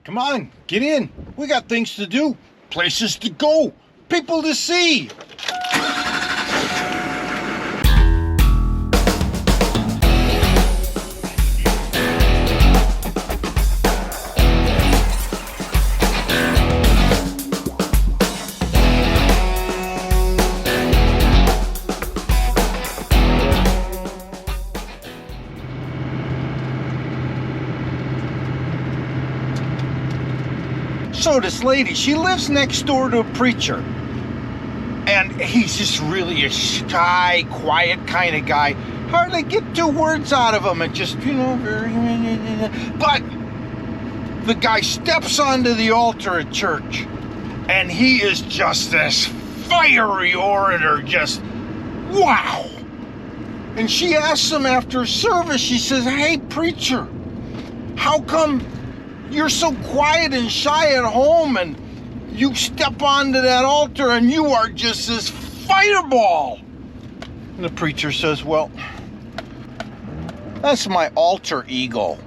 Come on, get in. We got things to do, places to go, people to see. So this lady, she lives next door to a preacher. And he's just really a shy, quiet kind of guy. Hardly get 2 words out of him and just, very... But the guy steps onto the altar at church. And he is just this fiery orator, just wow. And she asks him after service, she says, "Hey, preacher, how come you're so quiet and shy at home and you step onto that altar and you are just this fireball?" And the preacher says, "Well, that's my alter ego."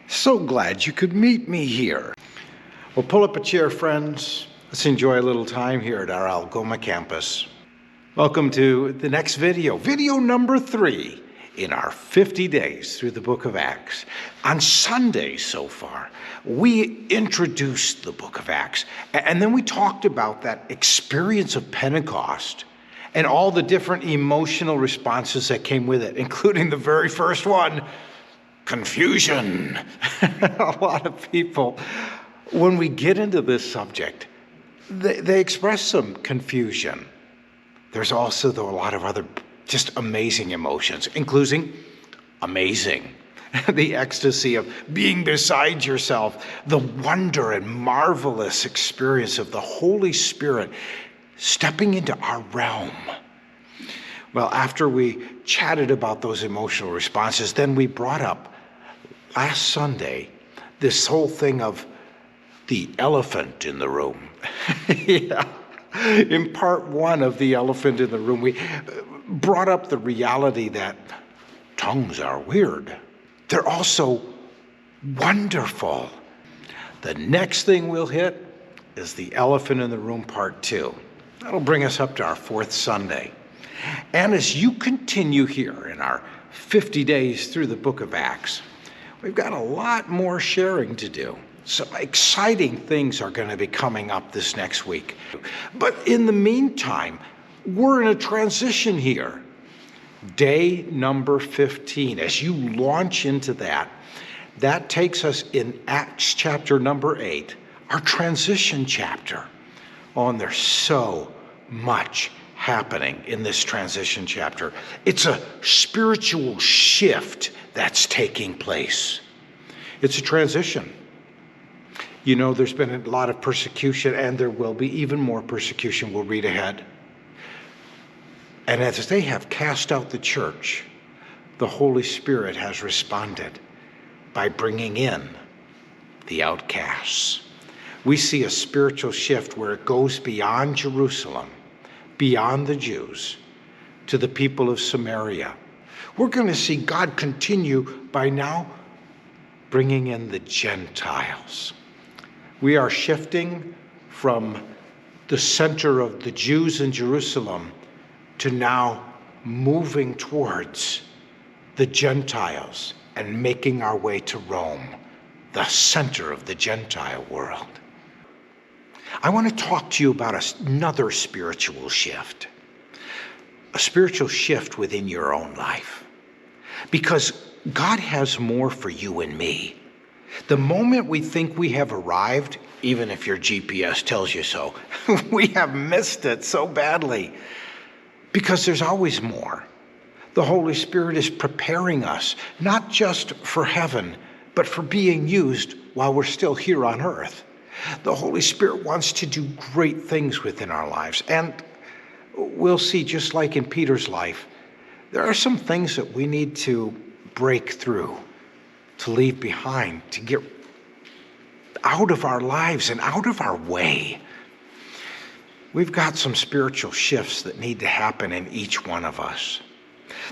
So glad you could meet me here. Well, pull up a chair, friends. Let's enjoy a little time here at our Algoma campus. Welcome to the next video number 3 in our 50 days through the book of Acts. On Sunday so far, we introduced the book of Acts, and then we talked about that experience of Pentecost and all the different emotional responses that came with it, including the very first one, confusion. A lot of people, when we get into this subject, they express some confusion. There's also, though, a lot of other just amazing emotions, including amazing. The ecstasy of being beside yourself, the wonder and marvelous experience of the Holy Spirit stepping into our realm. Well, after we chatted about those emotional responses, then we brought up last Sunday this whole thing of the elephant in the room. Yeah. In part 1 of the elephant in the room, we brought up the reality that tongues are weird. They're also wonderful. The next thing we'll hit is the elephant in the room part 2. That'll bring us up to our 4th Sunday. And as you continue here in our 50 days through the book of Acts, we've got a lot more sharing to do. Some exciting things are going to be coming up this next week. But in the meantime, we're in a transition here. Day number 15. As you launch into that takes us in Acts chapter number 8, our transition chapter. Oh, and there's so much happening in this transition chapter. It's a spiritual shift that's taking place. It's a transition. There's been a lot of persecution, and there will be even more persecution. We'll read ahead. And as they have cast out the church, the Holy Spirit has responded by bringing in the outcasts. We see a spiritual shift where it goes beyond Jerusalem, beyond the Jews, to the people of Samaria. We're going to see God continue by now bringing in the Gentiles. We are shifting from the center of the Jews in Jerusalem to now moving towards the Gentiles and making our way to Rome, the center of the Gentile world. I want to talk to you about another spiritual shift, a spiritual shift within your own life, because God has more for you and me. The moment we think we have arrived, even if your GPS tells you so, we have missed it so badly, because there's always more. The Holy Spirit is preparing us, not just for heaven, but for being used while we're still here on earth. The Holy Spirit wants to do great things within our lives. And we'll see, just like in Peter's life, there are some things that we need to break through, to leave behind, to get out of our lives and out of our way. We've got some spiritual shifts that need to happen in each one of us.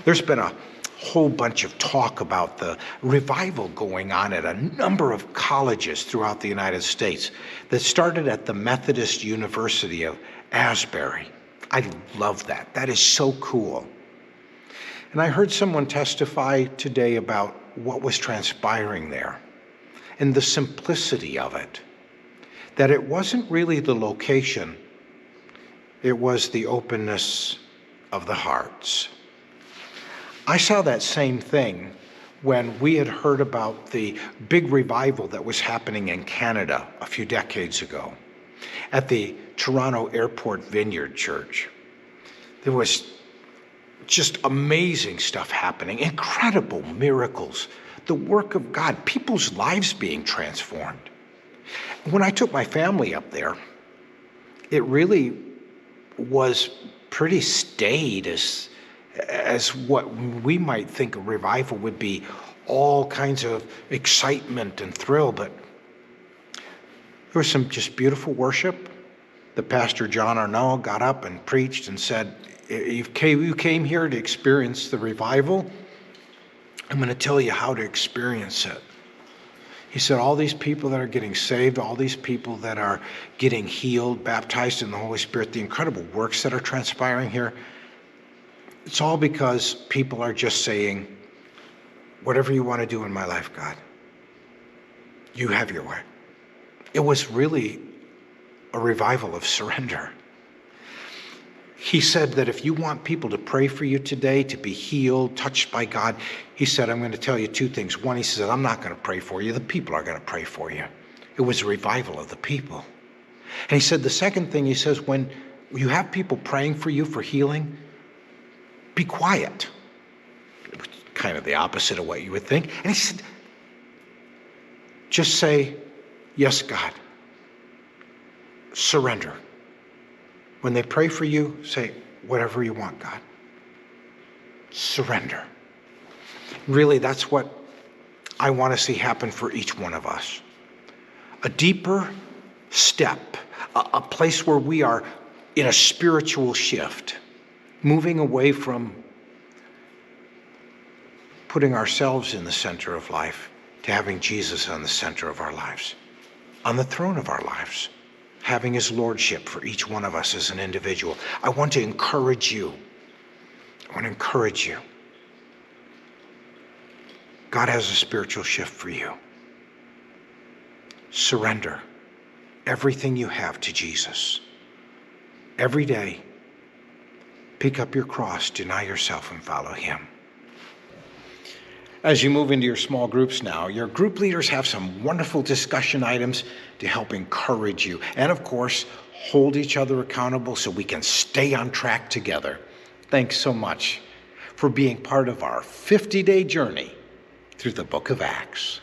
There's been a whole bunch of talk about the revival going on at a number of colleges throughout the United States that started at the Methodist University of Asbury. I love that. That is so cool. And I heard someone testify today about what was transpiring there and the simplicity of it, that it wasn't really the location, it was the openness of the hearts. I saw that same thing when we had heard about the big revival that was happening in Canada a few decades ago at the Toronto Airport Vineyard Church. There was just amazing stuff happening, incredible miracles, the work of God, people's lives being transformed. When I took my family up there, it really was pretty staid as what we might think a revival would be, all kinds of excitement and thrill, but there was some just beautiful worship. The pastor, John Arnault, got up and preached and said, you came here to experience the revival. I'm going to tell you how to experience it. He said, all these people that are getting saved, all these people that are getting healed, baptized in the Holy Spirit, the incredible works that are transpiring here, it's all because people are just saying, whatever you want to do in my life, God, you have your way. It was really a revival of surrender. He said that if you want people to pray for you today, to be healed, touched by God, he said, I'm going to tell you two things. One, he says, I'm not going to pray for you. The people are going to pray for you. It was a revival of the people. And he said the second thing, he says, when you have people praying for you for healing, be quiet. Kind of the opposite of what you would think. And he said, just say, yes, God. Surrender. When they pray for you, say, whatever you want, God. Surrender. Really, that's what I want to see happen for each one of us. A deeper step, a place where we are in a spiritual shift, moving away from putting ourselves in the center of life to having Jesus on the center of our lives, on the throne of our lives, having his lordship for each one of us as an individual. I want to encourage you. I want to encourage you. God has a spiritual shift for you. Surrender everything you have to Jesus. Every day, pick up your cross, deny yourself, and follow him. As you move into your small groups now, your group leaders have some wonderful discussion items to help encourage you. And of course, hold each other accountable so we can stay on track together. Thanks so much for being part of our 50-day journey through the book of Acts.